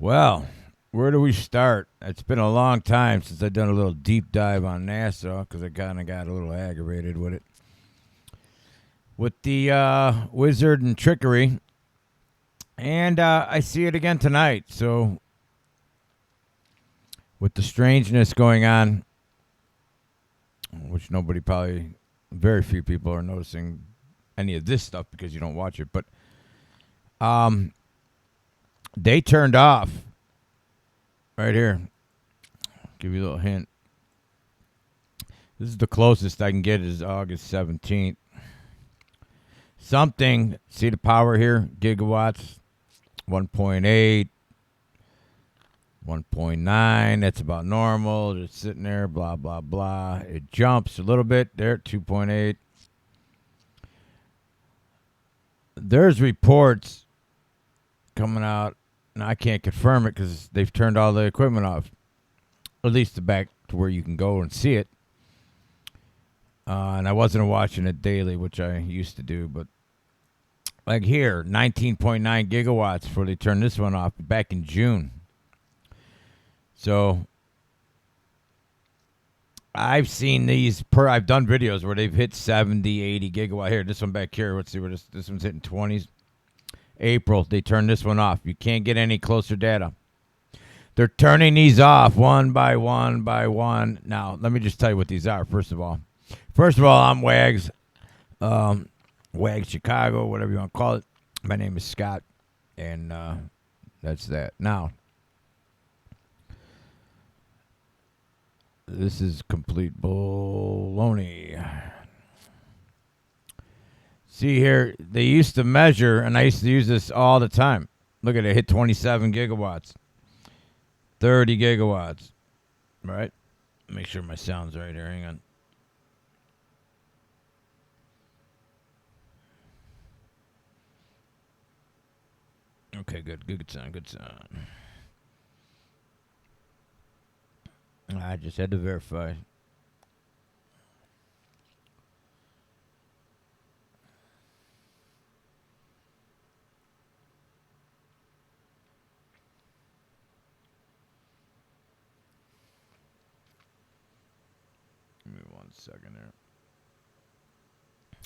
Well, where do we start? It's been a long time since I've done a little deep dive on NASA because I kind of got a little aggravated with it. With the wizard and trickery. And I see it again tonight. So, with the strangeness going on, which nobody probably, very few people are noticing any of this stuff because you don't watch it. But they turned off right here. Give you a little hint. This is the closest I can get is August 17th. Something, see the power here? Gigawatts, 1.8, 1.9. That's about normal. Just sitting there, blah, blah, blah. It jumps a little bit there, 2.8. There's reports coming out, and I can't confirm it because they've turned all the equipment off, at least the back to where you can go and see it. And I wasn't watching it daily, which I used to do, but like here, 19.9 gigawatts before they turned this one off back in June. So I've seen these I've done videos where they've hit 70, 80 gigawatt. Here, this one back here. Let's see where this one's hitting 20s. April, they turned this one off. You can't get any closer data. They're turning these off one by one by one. Now, let me just tell you what these are, first of all. First of all, I'm Wags. Wags Chicago, whatever you want to call it. My name is Scott, and that's that. Now, this is complete baloney. See here, they used to measure, and I used to use this all the time. Look at it, hit 27 gigawatts, 30 gigawatts, right? Make sure my sound's right here. Hang on. Okay, good sound. I just had to verify. Give me 1 second there.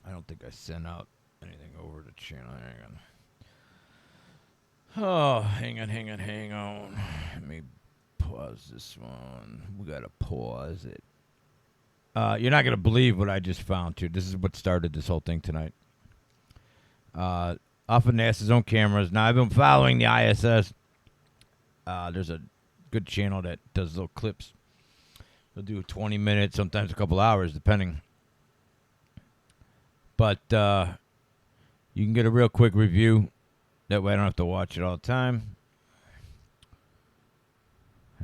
I don't think I sent out anything over the channel. Hang on. Oh, hang on. Let me pause this one. We gotta pause it. You're not gonna believe what I just found too. This is what started this whole thing tonight. Off of NASA's own cameras. Now I've been following the ISS. There's a good channel that does little clips. They'll do 20 minutes, sometimes a couple hours, depending. But you can get a real quick review. That way I don't have to watch it all the time.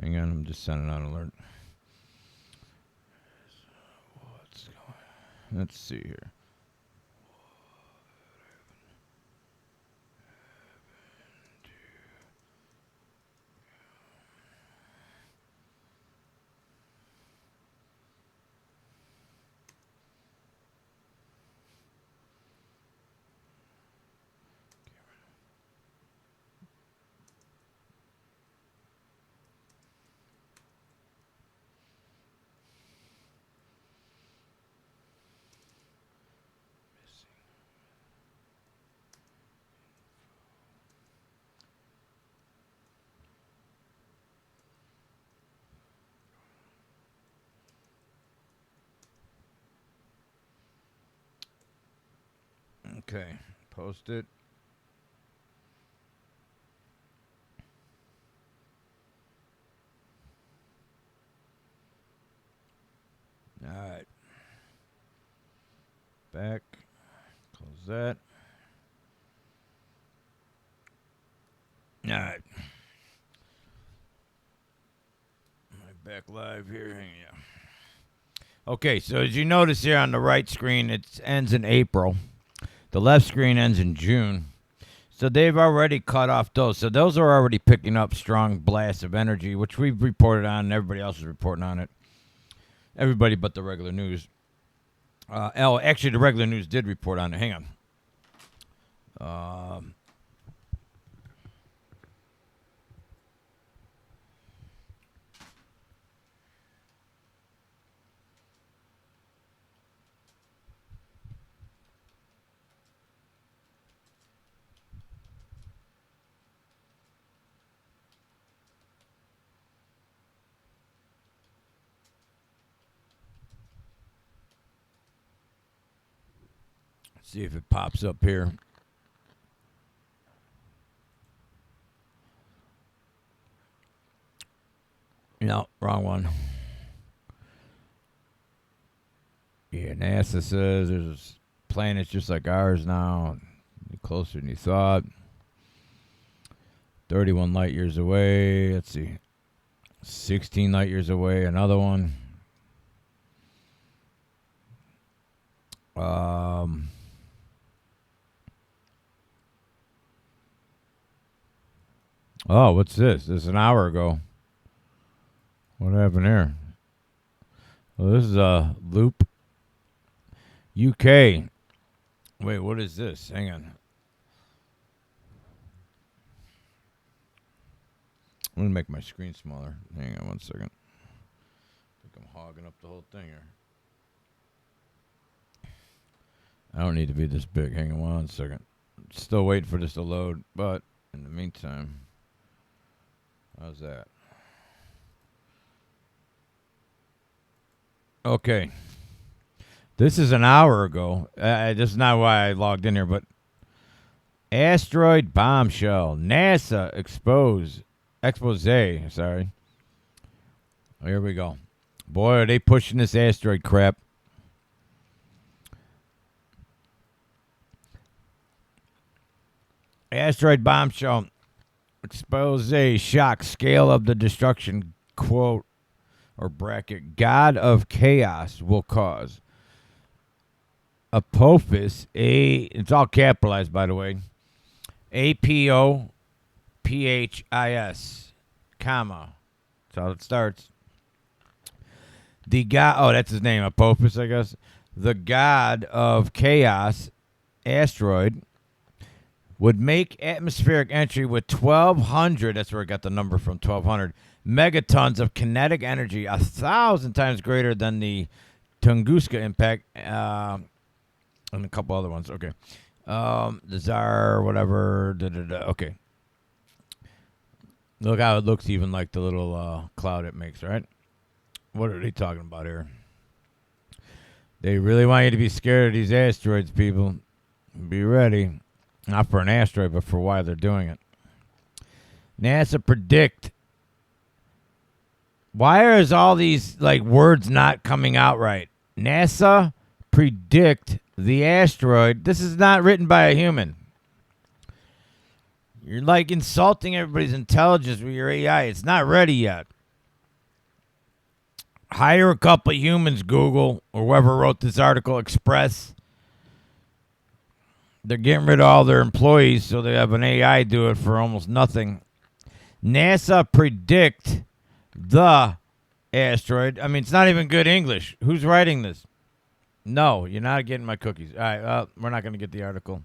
Hang on, I'm just sending out an alert. What's going on? Let's see here. Okay, post it. All right. Back. Close that. All right. Back live here. Yeah. Okay, so as you notice here on the right screen, it ends in April. The left screen ends in June. So they've already cut off those. So those are already picking up strong blasts of energy, which we've reported on, and everybody else is reporting on it. Everybody but the regular news. Actually, the regular news did report on it. Hang on. See if it pops up here. No, wrong one. Yeah, NASA says there's planets just like ours now, closer than you thought. 31 light years away. Let's see. 16 light years away. Another one. Oh, what's this? This is an hour ago. What happened here? Well, this is a loop. UK. Wait, what is this? Hang on. I'm going to make my screen smaller. Hang on 1 second. I think I'm hogging up the whole thing here. I don't need to be this big. Hang on 1 second. Still waiting for this to load, but in the meantime, how's that? Okay. This is an hour ago. This is not why I logged in here, but asteroid bombshell. NASA expose. Sorry. Oh, here we go. Boy, are they pushing this asteroid crap. Asteroid bombshell. Expose shock scale of the destruction. Quote or bracket. God of chaos will cause. Apophis, it's all capitalized, by the way. APOPHIS, comma. That's how it starts. The god, that's his name, Apophis, I guess. The god of chaos, asteroid, would make atmospheric entry with 1,200, that's where I got the number from, 1,200, megatons of kinetic energy, 1,000 times greater than the Tunguska impact, and a couple other ones. Okay. The Tsar, whatever. Okay. Look how it looks even like the little cloud it makes, right? What are they talking about here? They really want you to be scared of these asteroids, people. Be ready. Not for an asteroid, but for why they're doing it. NASA predict. Why is all these words not coming out right? NASA predict the asteroid. This is not written by a human. You're insulting everybody's intelligence with your AI. It's not ready yet. Hire a couple of humans, Google, or whoever wrote this article, Express. They're getting rid of all their employees so they have an AI do it for almost nothing. NASA predict the asteroid. I mean, it's not even good English. Who's writing this? No, you're not getting my cookies. All right, well, we're not going to get the article.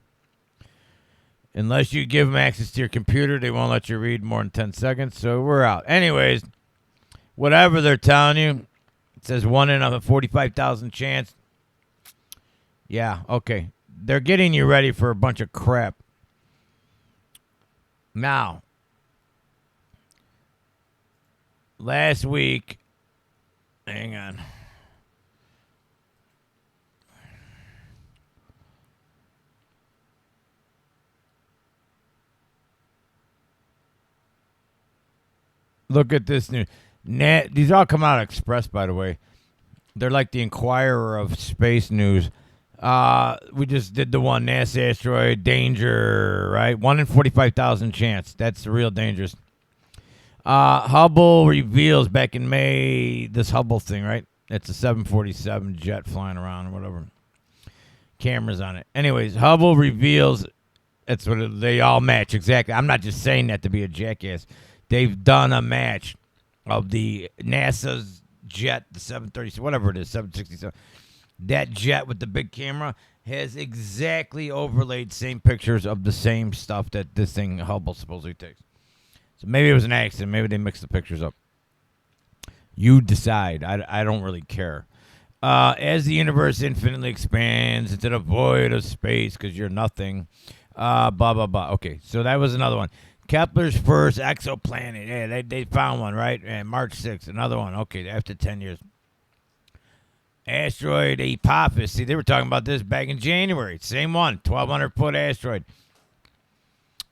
Unless you give them access to your computer, they won't let you read more than 10 seconds, so we're out. Anyways, whatever they're telling you, it says 1 in a 45,000 chance. Yeah, okay. They're getting you ready for a bunch of crap. Now, last week, hang on. Look at this news. These all come out of Express, by the way. They're like the Inquirer of space news. We just did the one, NASA asteroid, danger, right? 1 in 45,000 chance. That's real dangerous. Hubble reveals back in May, this Hubble thing, right? It's a 747 jet flying around or whatever. Cameras on it. Anyways, Hubble reveals, that's what they all match, exactly. I'm not just saying that to be a jackass. They've done a match of the NASA's jet, the 737, whatever it is, 767. That jet with the big camera has exactly overlaid same pictures of the same stuff that this thing Hubble supposedly takes. So maybe it was an accident. Maybe they mixed the pictures up. You decide. I don't really care. As the universe infinitely expands into the void of space, because you're nothing, blah, blah, blah. Okay, so that was another one. Kepler's first exoplanet. Yeah, they found one, right? And March 6th, another one. Okay, after 10 years. Asteroid Apophis. See, they were talking about this back in January. Same one, 1,200-foot asteroid.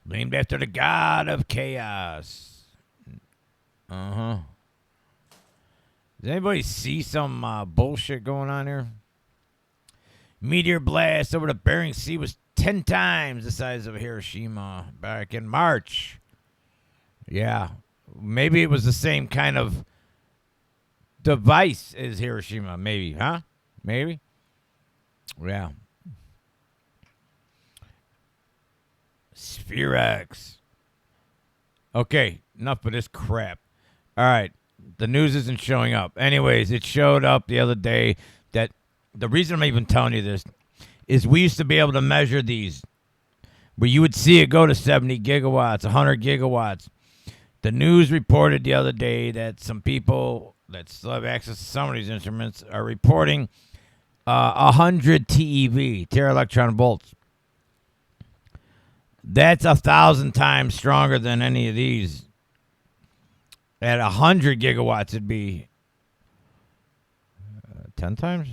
Named after the god of chaos. Uh-huh. Does anybody see some bullshit going on here? Meteor blast over the Bering Sea was 10 times the size of Hiroshima back in March. Yeah. Maybe it was the same kind of device as Hiroshima. Maybe, huh? Maybe? Yeah. Spherex. Okay, enough of this crap. All right, the news isn't showing up. Anyways, it showed up the other day that the reason I'm even telling you this is we used to be able to measure these where you would see it go to 70 gigawatts, 100 gigawatts. The news reported the other day that some people that still have access to some of these instruments are reporting 100 TeV, tera electron volts. That's 1,000 times stronger than any of these. At 100 gigawatts, it'd be 10 times?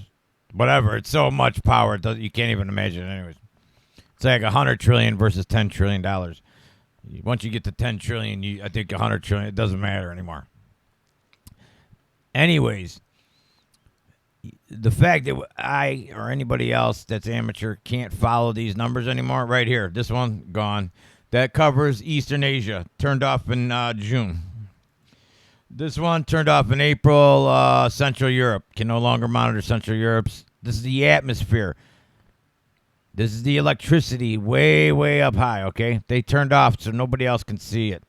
Whatever. It's so much power, you can't even imagine it anyways. It's like 100 trillion versus $10 trillion. Once you get to 10 trillion, I think 100 trillion, it doesn't matter anymore. Anyways, the fact that I or anybody else that's amateur can't follow these numbers anymore, right here, this one, gone. That covers Eastern Asia, turned off in June. This one turned off in April. Central Europe can no longer monitor Central Europe's. This is the atmosphere. This is the electricity way, way up high, okay? They turned off so nobody else can see it.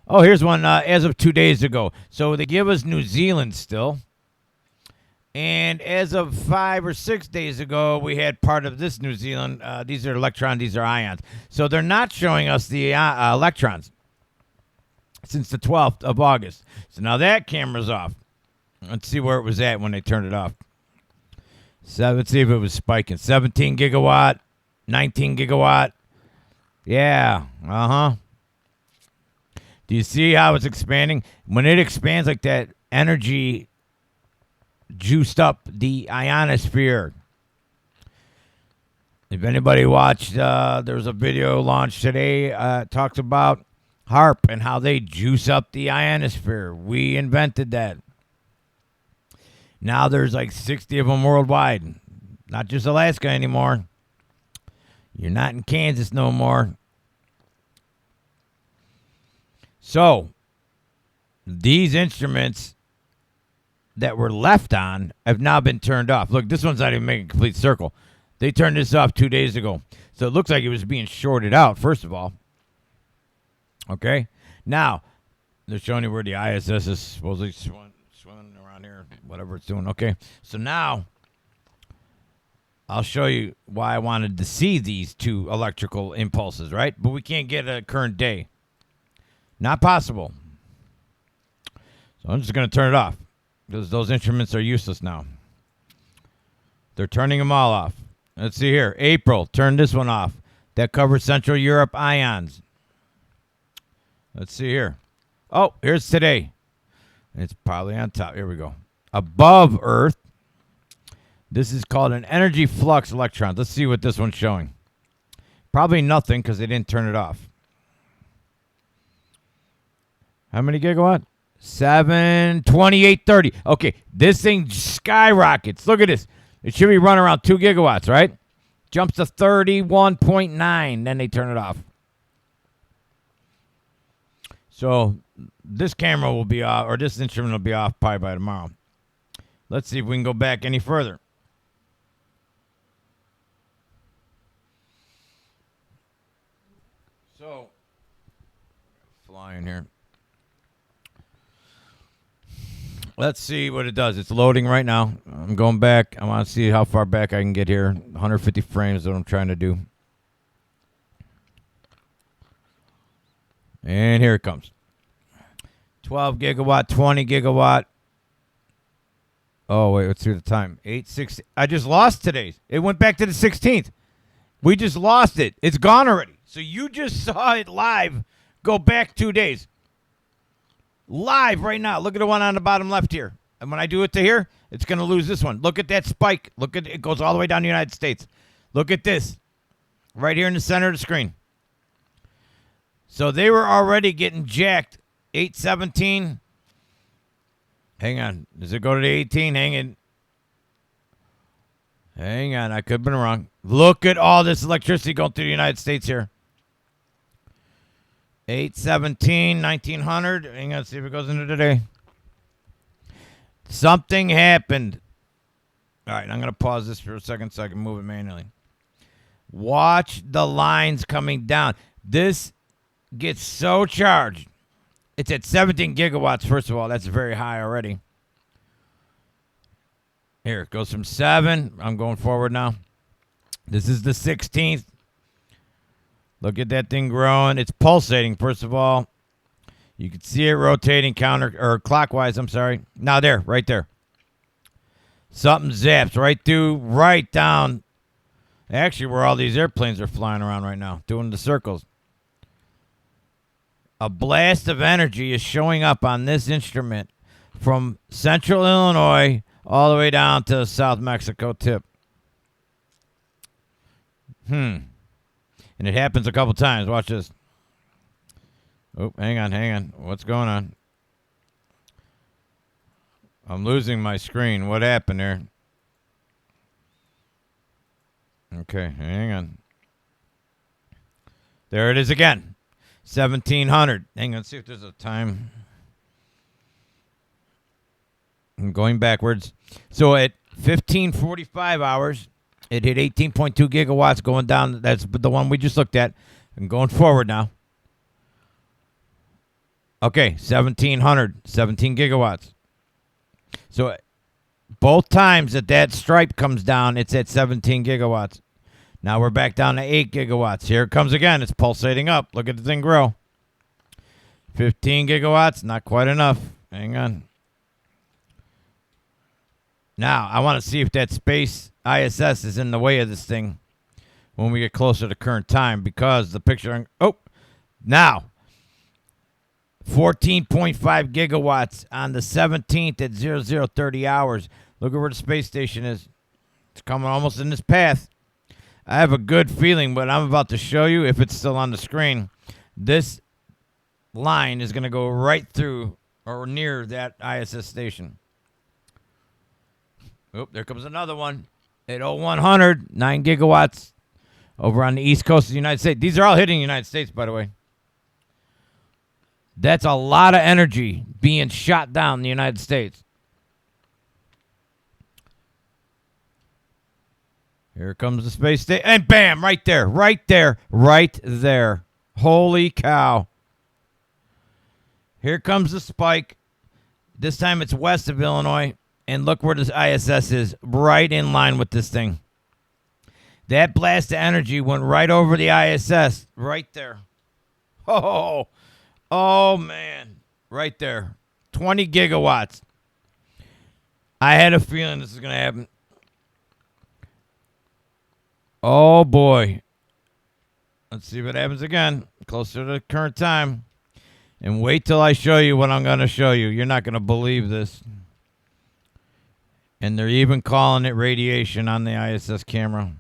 Oh, here's one as of 2 days ago. So they give us New Zealand still. And as of 5 or 6 days ago, we had part of this New Zealand. These are electrons, these are ions. So they're not showing us the electrons since the 12th of August. So now that camera's off. Let's see where it was at when they turned it off. Let's see if it was spiking. 17 gigawatt, 19 gigawatt. Yeah, uh-huh. Do you see how it's expanding? When it expands like that, energy juiced up the ionosphere. If anybody watched, there was a video launched today, talks about HARP and how they juice up the ionosphere. We invented that. Now there's like 60 of them worldwide. Not just Alaska anymore. You're not in Kansas no more. So, these instruments that were left on have now been turned off. Look, this one's not even making a complete circle. They turned this off 2 days ago. So it looks like it was being shorted out, first of all. Okay? Now, they're showing you where the ISS is supposedly swimming around here, whatever it's doing. Okay? So now, I'll show you why I wanted to see these two electrical impulses, right? But we can't get a current day. Not possible. So I'm just going to turn it off. Because those instruments are useless now. They're turning them all off. Let's see here. April, turn this one off. That covers Central Europe ions. Let's see here. Oh, here's today. It's probably on top. Here we go. Above Earth. This is called an energy flux electron. Let's see what this one's showing. Probably nothing because they didn't turn it off. How many gigawatt? 72830. Okay, this thing skyrockets. Look at this. It should be running around 2 gigawatts, right? Jumps to 31.9. Then they turn it off. So this camera will be off, or this instrument will be off probably by tomorrow. Let's see if we can go back any further. So, flying here. Let's see what it does. It's loading right now. I'm going back. I want to see how far back I can get here. 150 frames is what I'm trying to do. And here it comes. 12 gigawatt, 20 gigawatt. Oh, wait, let's see the time. 8:60. I just lost today's. It went back to the 16th. We just lost it. It's gone already. So you just saw it live go back 2 days. Live right now. Look at the one on the bottom left here. And when I do it to here, it's going to lose this one. Look at that spike. Look at it goes all the way down the United States. Look at this. Right here in the center of the screen. So they were already getting jacked. 817. Hang on. Does it go to the 18? Hang on. I could have been wrong. Look at all this electricity going through the United States here. 817, 1900. Hang on. See if it goes into today. Something happened. All right. I'm going to pause this for a second so I can move it manually. Watch the lines coming down. This gets so charged. It's at 17 gigawatts, first of all. That's very high already. Here, it goes from 7. I'm going forward now. This is the 16th. Look at that thing growing. It's pulsating, first of all. You can see it rotating clockwise, I'm sorry. Now there, right there. Something zaps right through, right down. Actually, where all these airplanes are flying around right now, doing the circles. A blast of energy is showing up on this instrument from central Illinois all the way down to South Mexico tip. And it happens a couple times. Watch this. Oh, hang on. What's going on? I'm losing my screen. What happened there? Okay, hang on. There it is again. 1700. Hang on, see if there's a time. I'm going backwards. So at 15:45 hours, it hit 18.2 gigawatts going down. That's the one we just looked at. I'm going forward now. Okay, 1700, 17 gigawatts. So both times that stripe comes down, it's at 17 gigawatts. Now we're back down to 8 gigawatts. Here it comes again. It's pulsating up. Look at the thing grow. 15 gigawatts, not quite enough. Hang on. Now, I want to see if that space ISS is in the way of this thing when we get closer to current time because the picture... now, 14.5 gigawatts on the 17th at 0030 hours. Look at where the space station is. It's coming almost in this path. I have a good feeling, but I'm about to show you, if it's still on the screen, this line is going to go right through or near that ISS station. There comes another one at 0100, 9 gigawatts over on the east coast of the United States. These are all hitting the United States, by the way. That's a lot of energy being shot down in the United States. Here comes the space station. And bam, right there, right there, right there. Holy cow. Here comes the spike. This time it's west of Illinois. And look where this ISS is, right in line with this thing. That blast of energy went right over the ISS, right there. Oh, man. Right there. 20 gigawatts. I had a feeling this is going to happen. Oh, boy. Let's see what happens again. Closer to the current time. And wait till I show you what I'm going to show you. You're not going to believe this. And they're even calling it radiation on the ISS camera.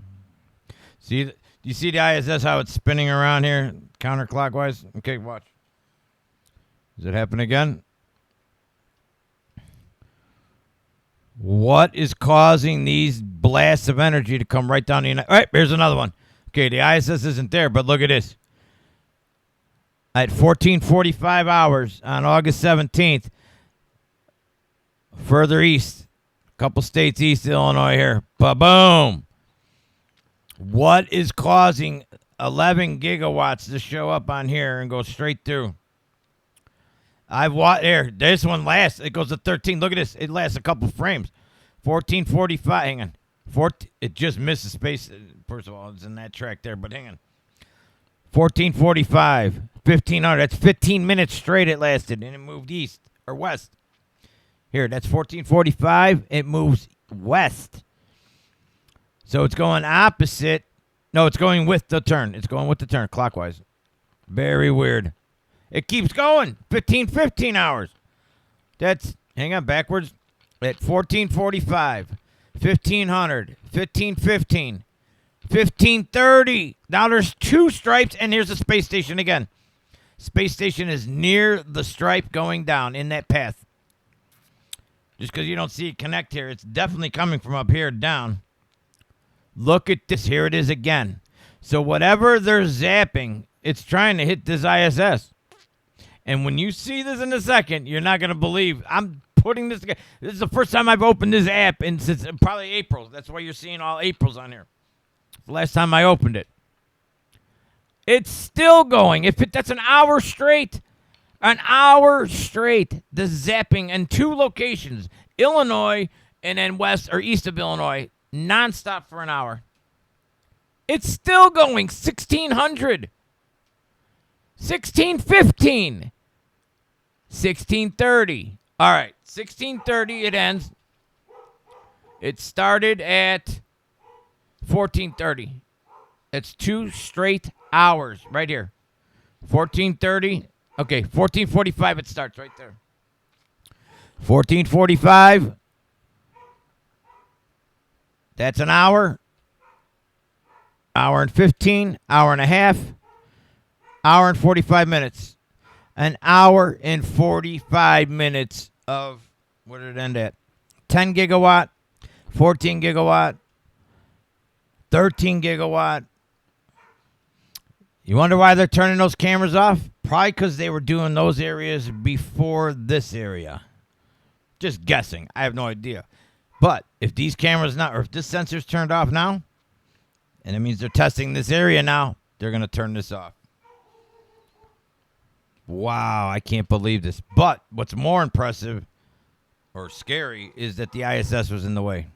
See, do you see the ISS, how it's spinning around here counterclockwise? Okay, watch. Does it happen again? What is causing these blasts of energy to come right down the United? All right, here's another one. Okay, the ISS isn't there, but look at this. At 14:45 hours on August 17th, further east, a couple states east of Illinois here, ba-boom. What is causing 11 gigawatts to show up on here and go straight through? I've watched there. This one lasts. It goes to 13. Look at this. It lasts a couple frames. 14:45. Hang on. It just misses space. First of all, it's in that track there, but hang on. 14:45. 1500. That's 15 minutes straight it lasted, and it moved east or west. Here, that's 14:45. It moves west. So it's going opposite. No, it's going with the turn. It's going with the turn clockwise. Very weird. It keeps going. 15 hours. That's, hang on, backwards. at 1445, 1500, 1515, 1530. Now there's two stripes, and here's the space station again. Space station is near the stripe going down in that path. Just because you don't see it connect here, it's definitely coming from up here down. Look at this. Here it is again. So whatever they're zapping, it's trying to hit this ISS. And when you see this in a second, you're not going to believe. I'm putting this together. This is the first time I've opened this app since probably April. That's why you're seeing all Aprils on here. The last time I opened it. It's still going. That's an hour straight. An hour straight. The zapping in two locations. Illinois and then west or east of Illinois. Nonstop for an hour. It's still going. 1600. 1615. 1630. All right. 1630 it ends. It started at 1430. It's 2 straight hours right here. 1430. Okay, 1445 it starts right there. 1445. That's an hour. Hour and 15. Hour and a half. Hour and 45 minutes. An hour and 45 minutes of, what did it end at? 10 gigawatt, 14 gigawatt, 13 gigawatt. You wonder why they're turning those cameras off? Probably because they were doing those areas before this area. Just guessing. I have no idea. But if these cameras or if this sensor's turned off now, and it means they're testing this area now, they're going to turn this off. Wow, I can't believe this. But what's more impressive or scary is that the ISS was in the way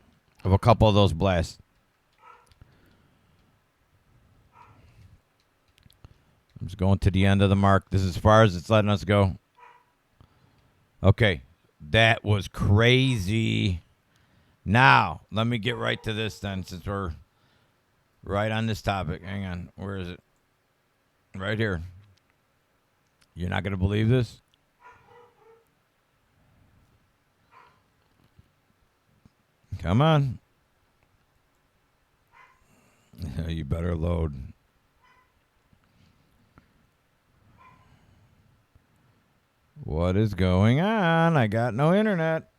of a couple of those blasts. I'm just going to the end of the mark. This is as far as it's letting us go. Okay, that was crazy. Now, let me get right to this then, since we're right on this topic. Hang on, where is it? Right here. You're not going to believe this? Come on. You better load. What is going on? I got no internet.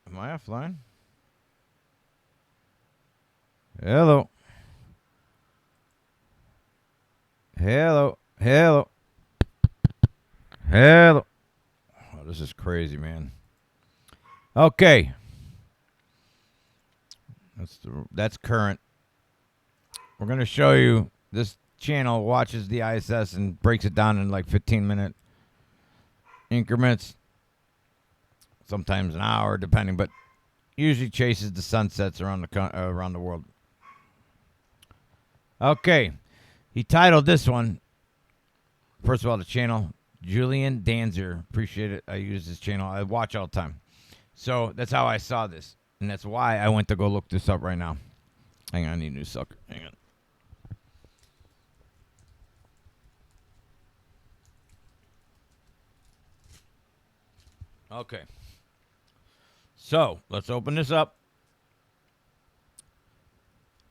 Am I offline? Hello. Hello. Hello. Hello. Oh, this is crazy, man. Okay. That's current. We're going to show you this channel watches the ISS and breaks it down in like 15-minute increments. Sometimes an hour, depending, but usually chases the sunsets around the world. Okay. He titled this one, first of all, the channel, Julian Danzer. Appreciate it. I use this channel. I watch all the time. So that's how I saw this. And that's why I went to go look this up right now. Hang on, I need a new sucker. Hang on. Okay. So let's open this up.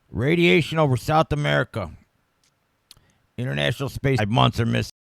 Radiation over South America. International space months are missing.